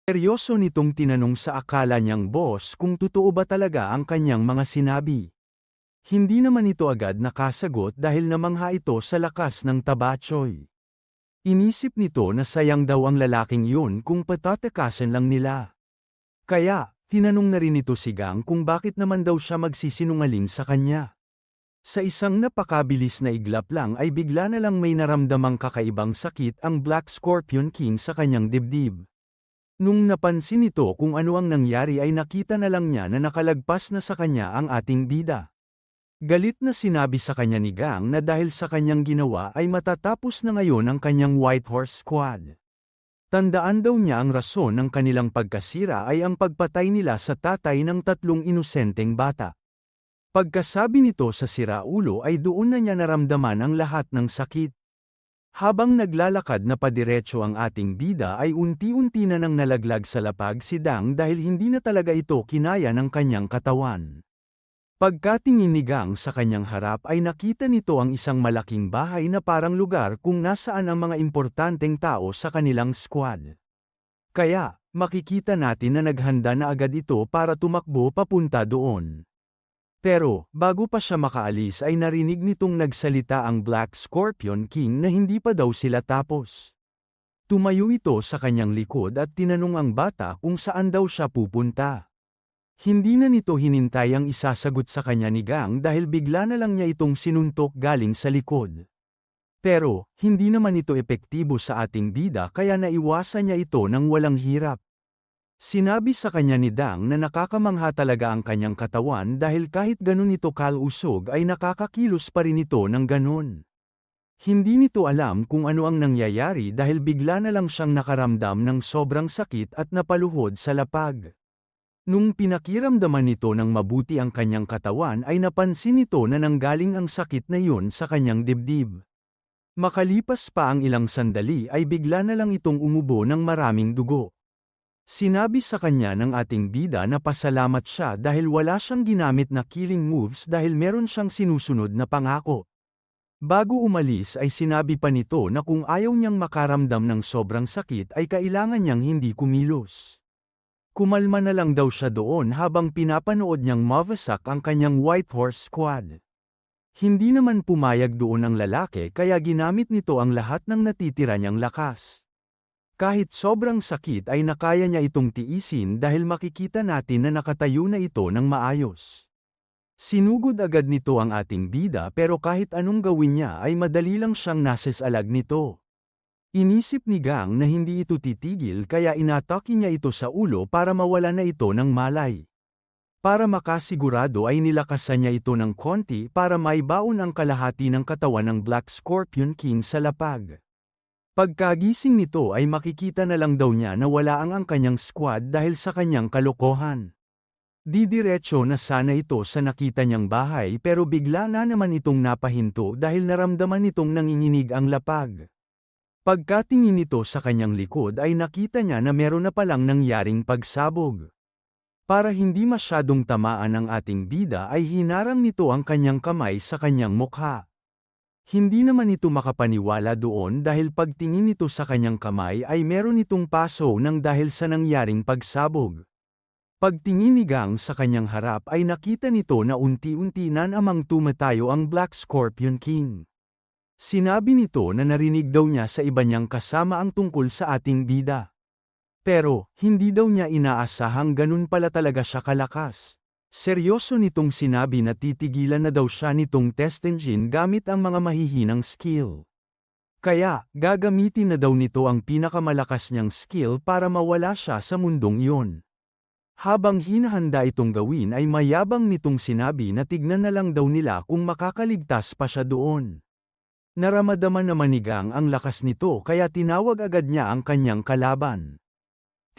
Seryoso nitong tinanong sa akala niyang boss kung totoo ba talaga ang kanyang mga sinabi. Hindi naman ito agad nakasagot dahil namangha ito sa lakas ng tabachoy. Inisip nito na sayang daw ang lalaking yun kung patatakasan lang nila. Kaya, tinanong na rin ito si Gang kung bakit naman daw siya magsisinungaling sa kanya. Sa isang napakabilis na iglap lang ay bigla na lang may naramdamang kakaibang sakit ang Black Scorpion King sa kanyang dibdib. Nung napansin nito kung ano ang nangyari ay nakita na lang niya na nakalagpas na sa kanya ang ating bida. Galit na sinabi sa kanya ni Gang na dahil sa kanyang ginawa ay matatapos na ngayon ang kanyang White Horse Squad. Tandaan daw niya ang rason ng kanilang pagkasira ay ang pagpatay nila sa tatay ng 3 inosenteng bata. Pagkasabi nito sa siraulo ay doon na niya naramdaman ang lahat ng sakit. Habang naglalakad na padiretso ang ating bida ay unti-unti na nang nalaglag sa lapag si Dang dahil hindi na talaga ito kinaya ng kanyang katawan. Pagkatingin ni Gang sa kanyang harap ay nakita nito ang isang malaking bahay na parang lugar kung nasaan ang mga importanteng tao sa kanilang squad. Kaya, makikita natin na naghanda na agad ito para tumakbo papunta doon. Pero, bago pa siya makaalis ay narinig nitong nagsalita ang Black Scorpion King na hindi pa daw sila tapos. Tumayo ito sa kanyang likod at tinanong ang bata kung saan daw siya pupunta. Hindi na nito hinintay ang isasagot sa kanya ni Gang dahil bigla na lang niya itong sinuntok galing sa likod. Pero, hindi naman ito epektibo sa ating bida kaya naiwasan niya ito ng walang hirap. Sinabi sa kanya ni Dang na nakakamangha talaga ang kanyang katawan dahil kahit ganun ito kalusog ay nakakakilos pa rin ito ng ganun. Hindi nito alam kung ano ang nangyayari dahil bigla na lang siyang nakaramdam ng sobrang sakit at napaluhod sa lapag. Nung pinakiramdaman nito ng mabuti ang kanyang katawan ay napansin nito na nanggaling ang sakit na yun sa kanyang dibdib. Makalipas pa ang ilang sandali ay bigla na lang itong umubo ng maraming dugo. Sinabi sa kanya ng ating bida na pasalamat siya dahil wala siyang ginamit na killing moves dahil meron siyang sinusunod na pangako. Bago umalis ay sinabi pa nito na kung ayaw niyang makaramdam ng sobrang sakit ay kailangan niyang hindi kumilos. Kumalma na lang daw siya doon habang pinapanood niyang mawasak ang kanyang White Horse Squad. Hindi naman pumayag doon ang lalaki kaya ginamit nito ang lahat ng natitira niyang lakas. Kahit sobrang sakit ay nakaya niya itong tiisin dahil makikita natin na nakatayo na ito ng maayos. Sinugod agad nito ang ating bida pero kahit anong gawin niya ay madali lang siyang nasasalag nito. Inisip ni Gang na hindi ito titigil kaya inatake niya ito sa ulo para mawala na ito ng malay. Para makasigurado ay nilakasan niya ito ng konti para maibaon ang kalahati ng katawan ng Black Scorpion King sa lapag. Pagkagising nito ay makikita na lang daw niya na wala ang kanyang squad dahil sa kanyang kalokohan. Didiretso na sana ito sa nakita niyang bahay pero bigla na naman itong napahinto dahil naramdaman nitong nanginginig ang lapag. Pagkatingin nito sa kanyang likod ay nakita niya na meron na palang nangyaring pagsabog. Para hindi masyadong tamaan ang ating bida ay hinarang nito ang kanyang kamay sa kanyang mukha. Hindi naman ito makapaniwala doon dahil pagtingin nito sa kanyang kamay ay meron itong paso ng dahil sa nangyaring pagsabog. Pagtingin ni Gang sa kanyang harap ay nakita nito na unti-unti na namang tumatayo ang Black Scorpion King. Sinabi nito na narinig daw niya sa iba niyang kasama ang tungkol sa ating bida. Pero, hindi daw niya inaasahang ganun pala talaga siya kalakas. Seryoso nitong sinabi na titigilan na daw siya nitong test engine gamit ang mga mahihinang skill. Kaya, gagamitin na daw nito ang pinakamalakas niyang skill para mawala siya sa mundong iyon. Habang hinahanda itong gawin ay mayabang nitong sinabi na tignan na lang daw nila kung makakaligtas pa siya doon. Naramdaman naman ni Gang ang lakas nito kaya tinawag agad niya ang kanyang kalaban.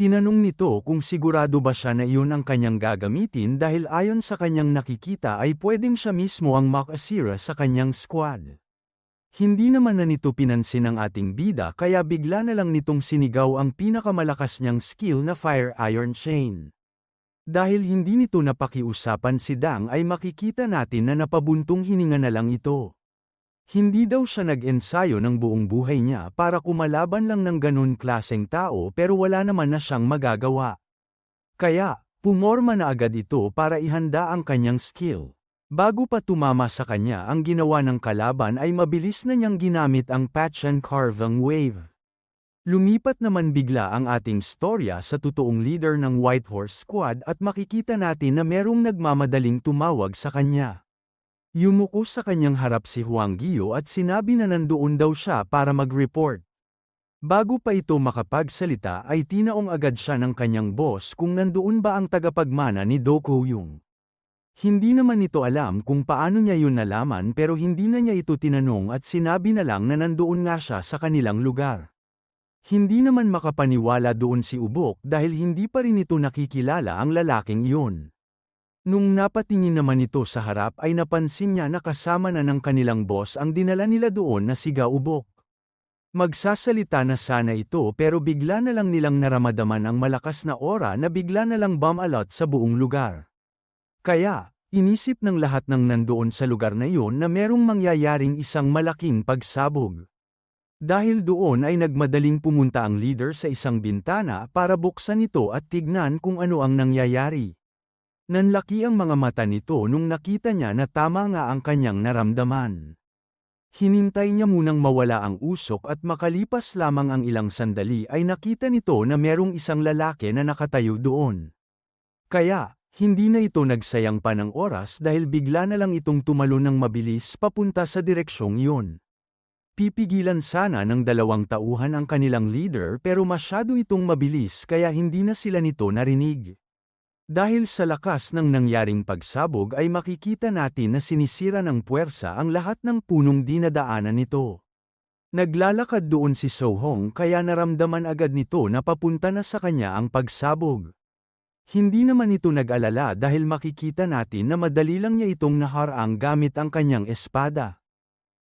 Tinanong nito kung sigurado ba siya na iyon ang kanyang gagamitin dahil ayon sa kanyang nakikita ay pwedeng siya mismo ang makasira sa kanyang squad. Hindi naman na nito pinansin ang ating bida kaya bigla na lang nitong sinigaw ang pinakamalakas niyang skill na Fire Iron Chain. Dahil hindi nito napakiusapan si Dang ay makikita natin na napabuntong hininga na lang ito. Hindi daw siya nag-ensayo ng buong buhay niya para kumalaban lang ng ganun klaseng tao pero wala naman na siyang magagawa. Kaya, pumorma na agad ito para ihanda ang kanyang skill. Bago pa tumama sa kanya ang ginawa ng kalaban ay mabilis na niyang ginamit ang patch and carving wave. Lumipat naman bigla ang ating storya sa totoong leader ng White Horse Squad at makikita natin na merong nagmamadaling tumawag sa kanya. Yumuko sa kanyang harap si Huang Gio at sinabi na nandoon daw siya para mag-report. Bago pa ito makapagsalita ay tinaong agad siya ng kanyang boss kung nandoon ba ang tagapagmana ni Do Ko-yung. Hindi naman ito alam kung paano niya yun nalaman pero hindi na niya ito tinanong at sinabi na lang na nandoon nga siya sa kanilang lugar. Hindi naman makapaniwala doon si Ubok dahil hindi pa rin ito nakikilala ang lalaking iyon. Nung napatingin naman ito sa harap ay napansin niya na kasama na ng kanilang boss ang dinala nila doon na si Ubok. Magsasalita na sana ito pero bigla na lang nilang naramdaman ang malakas na aura na bigla na lang bumalot sa buong lugar. Kaya, inisip ng lahat ng nandoon sa lugar na iyon na merong mangyayaring isang malaking pagsabog. Dahil doon ay nagmadaling pumunta ang leader sa isang bintana para buksan ito at tignan kung ano ang nangyayari. Nanlaki ang mga mata nito nung nakita niya na tama nga ang kanyang naramdaman. Hinintay niya munang mawala ang usok at makalipas lamang ang ilang sandali ay nakita nito na merong isang lalaki na nakatayo doon. Kaya, hindi na ito nagsayang pa ng oras dahil bigla na lang itong tumalon ng mabilis papunta sa direksyong iyon. Pipigilan sana ng dalawang tauhan ang kanilang leader pero masyado itong mabilis kaya hindi na sila nito narinig. Dahil sa lakas ng nangyaring pagsabog ay makikita natin na sinisira ng puwersa ang lahat ng punong dinadaanan nito. Naglalakad doon si Sohong kaya naramdaman agad nito na papunta na sa kanya ang pagsabog. Hindi naman ito nag-alala dahil makikita natin na madali lang niya itong naharang gamit ang kanyang espada.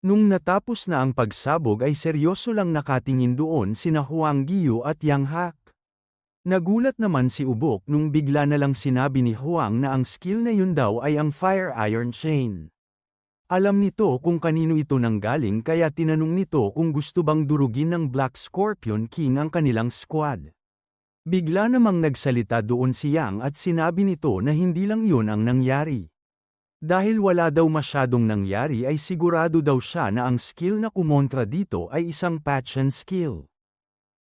Nung natapos na ang pagsabog ay seryoso lang nakatingin doon sina Huang Gio at Yang Hak. Nagulat naman si Ubok nung bigla na lang sinabi ni Huang na ang skill na yun daw ay ang Fire Iron Chain. Alam nito kung kanino ito nanggaling kaya tinanong nito kung gusto bang durugin ng Black Scorpion King ang kanilang squad. Bigla namang nagsalita doon si Yang at sinabi nito na hindi lang yun ang nangyari. Dahil wala daw masyadong nangyari ay sigurado daw siya na ang skill na kumontra dito ay isang patch and skill.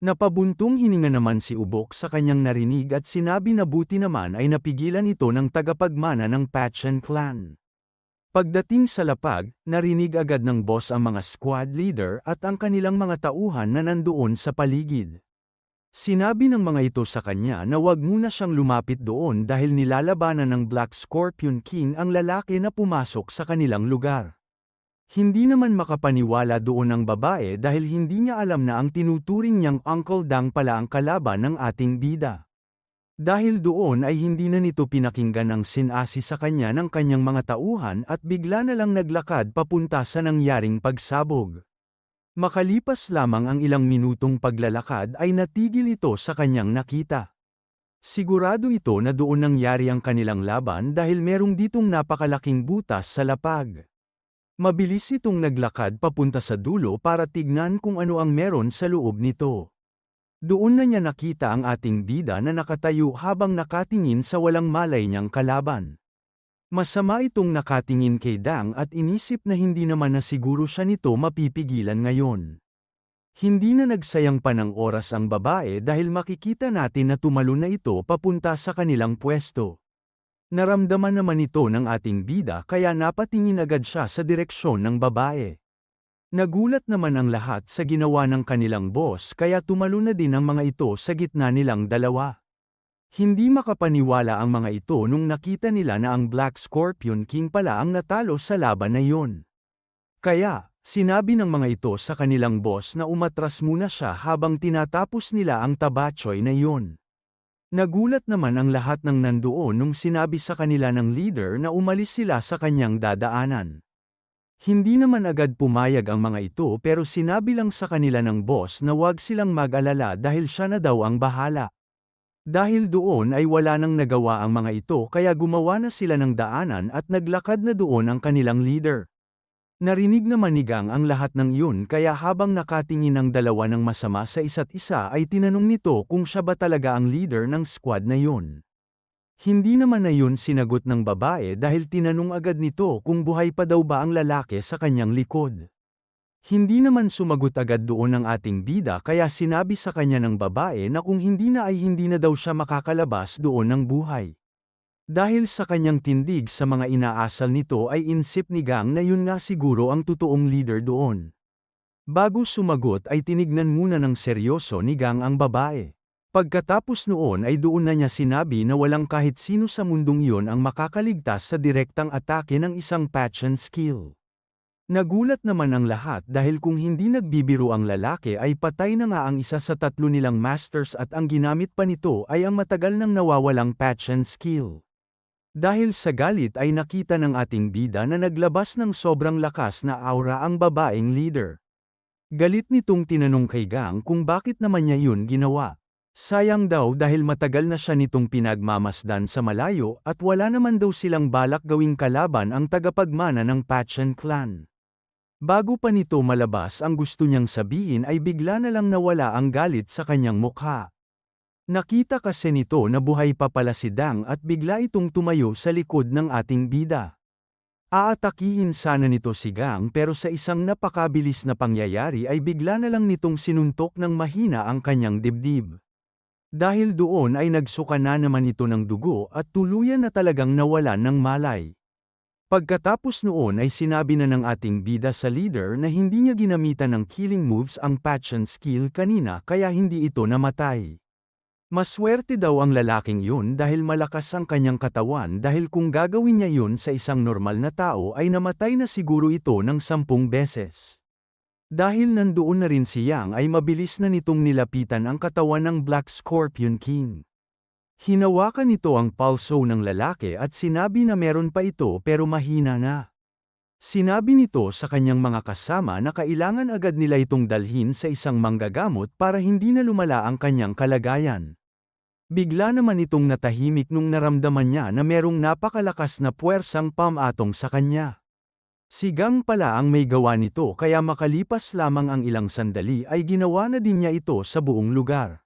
Napabuntong hininga naman si Ubok sa kanyang narinig at sinabi na buti naman ay napigilan ito ng tagapagmana ng Patchen Clan. Pagdating sa lapag, narinig agad ng boss ang mga squad leader at ang kanilang mga tauhan na nandoon sa paligid. Sinabi ng mga ito sa kanya na wag muna siyang lumapit doon dahil nilalabanan ng Black Scorpion King ang lalaki na pumasok sa kanilang lugar. Hindi naman makapaniwala doon ang babae dahil hindi niya alam na ang tinuturing niyang Uncle Dang pala ang kalaban ng ating bida. Dahil doon ay hindi na nito pinakinggan ang sinasi sa kanya ng kanyang mga tauhan at bigla na lang naglakad papunta sa nangyaring pagsabog. Makalipas lamang ang ilang minutong paglalakad ay natigil ito sa kanyang nakita. Sigurado ito na doon nangyari ang kanilang laban dahil merong ditong napakalaking butas sa lapag. Mabilis itong naglakad papunta sa dulo para tignan kung ano ang meron sa loob nito. Doon na niya nakita ang ating bida na nakatayo habang nakatingin sa walang malay niyang kalaban. Masama itong nakatingin kay Dang at inisip na hindi naman na siguro siya nito mapipigilan ngayon. Hindi na nagsayang pa ng oras ang babae dahil makikita natin na tumalon na ito papunta sa kanilang pwesto. Naramdaman naman ito ng ating bida kaya napatingin agad siya sa direksyon ng babae. Nagulat naman ang lahat sa ginawa ng kanilang boss kaya tumalon na din ang mga ito sa gitna nilang dalawa. Hindi makapaniwala ang mga ito nung nakita nila na ang Black Scorpion King pala ang natalo sa laban na iyon. Kaya, sinabi ng mga ito sa kanilang boss na umatras muna siya habang tinatapos nila ang tabachoy na iyon. Nagulat naman ang lahat ng nandoon nung sinabi sa kanila ng leader na umalis sila sa kanyang dadaanan. Hindi naman agad pumayag ang mga ito pero sinabi lang sa kanila ng boss na huwag silang mag-alala dahil siya na daw ang bahala. Dahil doon ay wala nang nagawa ang mga ito kaya gumawa na sila ng daanan at naglakad na doon ang kanilang leader. Narinig naman ni Gang ang lahat ng iyon kaya habang nakatingin ang dalawa ng masama sa isa't isa ay tinanong nito kung siya ba talaga ang leader ng squad na yun. Hindi naman na yun sinagot ng babae dahil tinanong agad nito kung buhay pa daw ba ang lalaki sa kanyang likod. Hindi naman sumagot agad doon ang ating bida kaya sinabi sa kanya ng babae na kung hindi na ay hindi na daw siya makakalabas doon ng buhay. Dahil sa kanyang tindig sa mga inaasal nito ay insip ni Gang na yun nga siguro ang totoong leader doon. Bago sumagot ay tinignan muna ng seryoso ni Gang ang babae. Pagkatapos noon ay doon na niya sinabi na walang kahit sino sa mundong iyon ang makakaligtas sa direktang atake ng isang Pachon skill. Nagulat naman ang lahat dahil kung hindi nagbibiro ang lalaki ay patay na nga ang isa sa tatlo nilang masters at ang ginamit pa nito ay ang matagal nang nawawalang Pachon skill. Dahil sa galit ay nakita ng ating bida na naglabas ng sobrang lakas na aura ang babaeng leader. Galit nitong tinanong kay Gang kung bakit naman niya yun ginawa. Sayang daw dahil matagal na siya nitong pinagmamasdan sa malayo at wala naman daw silang balak gawing kalaban ang tagapagmana ng Pachon clan. Bago pa nito malabas ang gusto niyang sabihin ay bigla na lang nawala ang galit sa kanyang mukha. Nakita kasi nito na buhay pa pala si Dang at bigla itong tumayo sa likod ng ating bida. Aatakihin sana nito si Gang pero sa isang napakabilis na pangyayari ay bigla na lang nitong sinuntok ng mahina ang kanyang dibdib. Dahil doon ay nagsuka na naman ito ng dugo at tuluyan na talagang nawalan ng malay. Pagkatapos noon ay sinabi na ng ating bida sa leader na hindi niya ginamitan ng killing moves ang Pachon skill kanina kaya hindi ito namatay. Maswerte daw ang lalaking yun dahil malakas ang kanyang katawan dahil kung gagawin niya yun sa isang normal na tao ay namatay na siguro ito ng 10 beses. Dahil nandoon na rin si Yang ay mabilis na nitong nilapitan ang katawan ng Black Scorpion King. Hinawakan nito ang palso ng lalaki at sinabi na meron pa ito pero mahina na. Sinabi nito sa kanyang mga kasama na kailangan agad nila itong dalhin sa isang manggagamot para hindi na lumala ang kanyang kalagayan. Bigla naman itong natahimik nung naramdaman niya na merong napakalakas na puwersang pamatong sa kanya. Si Gang pala ang may gawa nito kaya makalipas lamang ang ilang sandali ay ginawa na din niya ito sa buong lugar.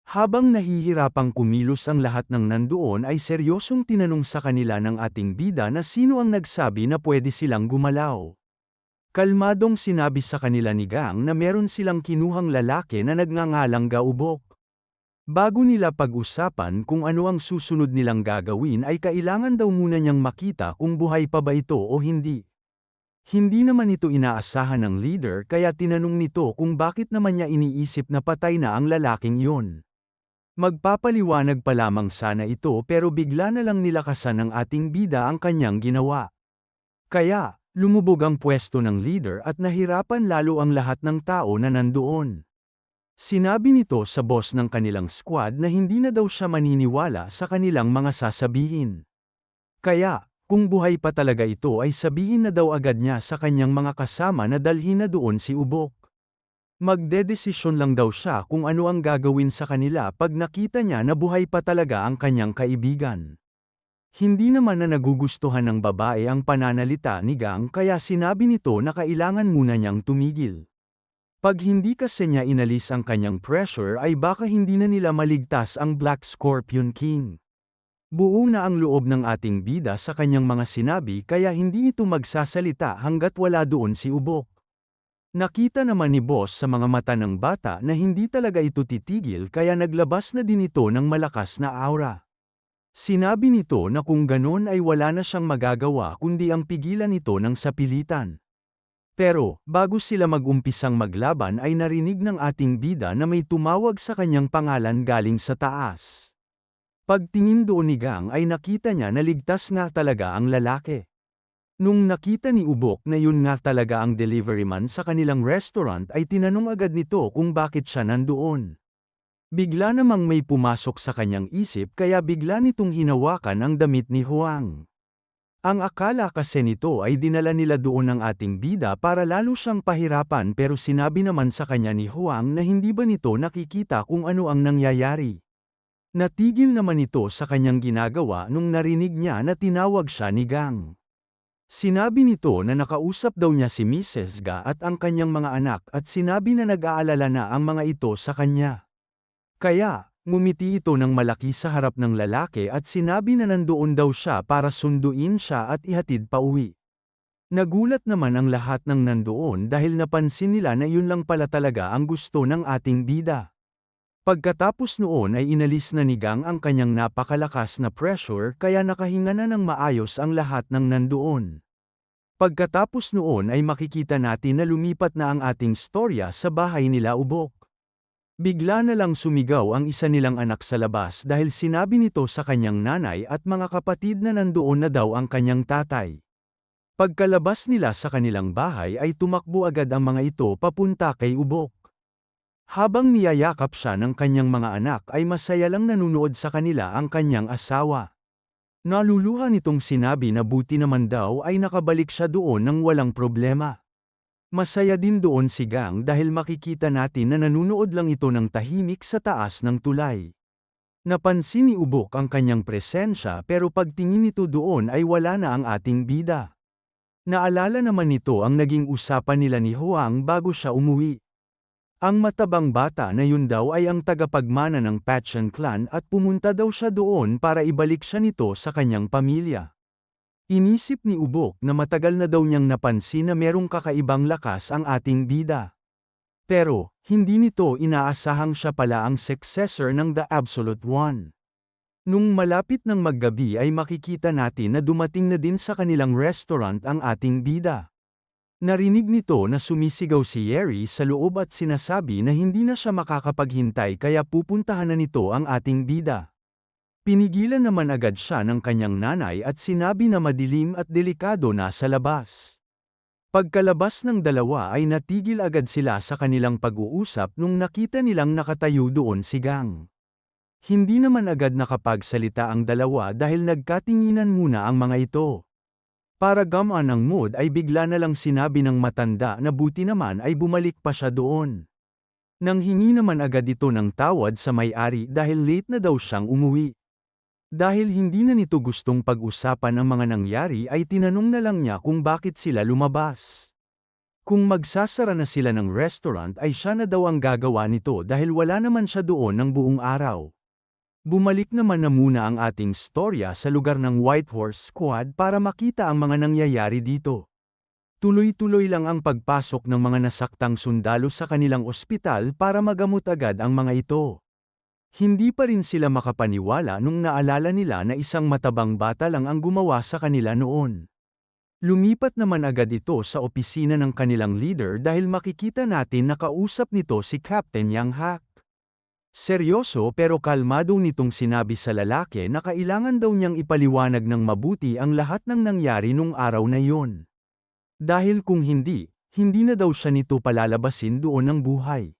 Habang nahihirapang kumilos ang lahat ng nandoon ay seryosong tinanong sa kanila ng ating bida na sino ang nagsabi na pwede silang gumalaw. Kalmadong sinabi sa kanila ni Gang na meron silang kinuhang lalaki na nagngangalang Gaubok. Bago nila pag-usapan kung ano ang susunod nilang gagawin ay kailangan daw muna niyang makita kung buhay pa ba ito o hindi. Hindi naman ito inaasahan ng leader kaya tinanong nito kung bakit naman niya iniisip na patay na ang lalaking iyon. Magpapaliwanag pa lamang sana ito pero bigla na lang nilakasan ng ating bida ang kanyang ginawa. Kaya, lumubog ang pwesto ng leader at nahirapan lalo ang lahat ng tao na nandoon. Sinabi nito sa boss ng kanilang squad na hindi na daw siya maniniwala sa kanilang mga sasabihin. Kaya, kung buhay pa talaga ito ay sabihin na daw agad niya sa kanyang mga kasama na dalhin na doon si Ubok. Magdedesisyon lang daw siya kung ano ang gagawin sa kanila pag nakita niya na buhay pa talaga ang kanyang kaibigan. Hindi naman na nagugustuhan ng babae ang pananalita ni Gang kaya sinabi nito na kailangan muna niyang tumigil. Pag hindi kasi niya inalis ang kanyang pressure ay baka hindi na nila maligtas ang Black Scorpion King. Buo na ang loob ng ating bida sa kanyang mga sinabi kaya hindi ito magsasalita hanggat wala doon si Ubok. Nakita naman ni boss sa mga mata ng bata na hindi talaga ito titigil kaya naglabas na din ito ng malakas na aura. Sinabi nito na kung ganon ay wala na siyang magagawa kundi ang pigilan ito ng sapilitan. Pero, bago sila mag-umpisang maglaban ay narinig ng ating bida na may tumawag sa kanyang pangalan galing sa taas. Pagtingin doon ni Gang ay nakita niya na ligtas nga talaga ang lalaki. Nung nakita ni Ubok na yun nga talaga ang deliveryman sa kanilang restaurant ay tinanong agad nito kung bakit siya nandoon. Bigla namang may pumasok sa kanyang isip kaya bigla nitong hinawakan ang damit ni Huang. Ang akala kasi nito ay dinala nila doon ng ating bida para lalo siyang pahirapan pero sinabi naman sa kanya ni Huang na hindi ba nito nakikita kung ano ang nangyayari. Natigil naman ito sa kanyang ginagawa nung narinig niya na tinawag siya ni Gang. Sinabi nito na nakausap daw niya si Mrs. Ga at ang kanyang mga anak at sinabi na nag-aalala na ang mga ito sa kanya. Kaya, ngumiti ito ng malaki sa harap ng lalaki at sinabi na nandoon daw siya para sunduin siya at ihatid pa uwi. Nagulat naman ang lahat ng nandoon dahil napansin nila na yun lang pala talaga ang gusto ng ating bida. Pagkatapos noon ay inalis na ni Gang ang kanyang napakalakas na pressure kaya nakahinga na ng maayos ang lahat ng nandoon. Pagkatapos noon ay makikita natin na lumipat na ang ating storya sa bahay nila Ubok. Bigla na lang sumigaw ang isa nilang anak sa labas dahil sinabi nito sa kanyang nanay at mga kapatid na nandoon na daw ang kanyang tatay. Pagkalabas nila sa kanilang bahay ay tumakbo agad ang mga ito papunta kay Ubok. Habang niyayakap siya ng kanyang mga anak ay masaya lang nanunood sa kanila ang kanyang asawa. Naluluha nitong sinabi na buti naman daw ay nakabalik siya doon ng walang problema. Masaya din doon si Gang dahil makikita natin na nanunood lang ito ng tahimik sa taas ng tulay. Napansin ni Ubok ang kanyang presensya pero pagtingin nito doon ay wala na ang ating bida. Naalala naman nito ang naging usapan nila ni Huang bago siya umuwi. Ang matabang bata na yun daw ay ang tagapagmana ng Pachon clan at pumunta daw siya doon para ibalik siya nito sa kanyang pamilya. Inisip ni Ubok na matagal na daw niyang napansin na merong kakaibang lakas ang ating bida. Pero, hindi nito inaasahang siya pala ang successor ng The Absolute One. Nung malapit ng maggabi ay makikita natin na dumating na din sa kanilang restaurant ang ating bida. Narinig nito na sumisigaw si Yeri sa loob at sinasabi na hindi na siya makakapaghintay kaya pupuntahan na nito ang ating bida. Pinigilan naman agad siya ng kanyang nanay at sinabi na madilim at delikado na sa labas. Pagkalabas ng dalawa ay natigil agad sila sa kanilang pag-uusap nung nakita nilang nakatayo doon si Gang. Hindi naman agad nakapagsalita ang dalawa dahil nagkatinginan muna ang mga ito. Para gamaan ang mood ay bigla na lang sinabi ng matanda na buti naman ay bumalik pa siya doon. Nanghingi naman agad ito ng tawad sa may-ari dahil late na daw siyang umuwi. Dahil hindi na nito gustong pag-usapan ang mga nangyari ay tinanong na lang niya kung bakit sila lumabas. Kung magsasara na sila ng restaurant ay siya na daw ang gagawa nito dahil wala naman siya doon ng buong araw. Bumalik naman na muna ang ating storya sa lugar ng White Horse Squad para makita ang mga nangyayari dito. Tuloy-tuloy lang ang pagpasok ng mga nasaktang sundalo sa kanilang ospital para magamot agad ang mga ito. Hindi pa rin sila makapaniwala nung naalala nila na isang matabang bata lang ang gumawa sa kanila noon. Lumipat naman agad ito sa opisina ng kanilang leader dahil makikita natin na kausap nito si Captain Yang Hak. Seryoso pero kalmado nitong sinabi sa lalaki na kailangan daw niyang ipaliwanag ng mabuti ang lahat ng nangyari nung araw na yun. Dahil kung hindi, hindi na daw siya nito palalabasin doon ng buhay.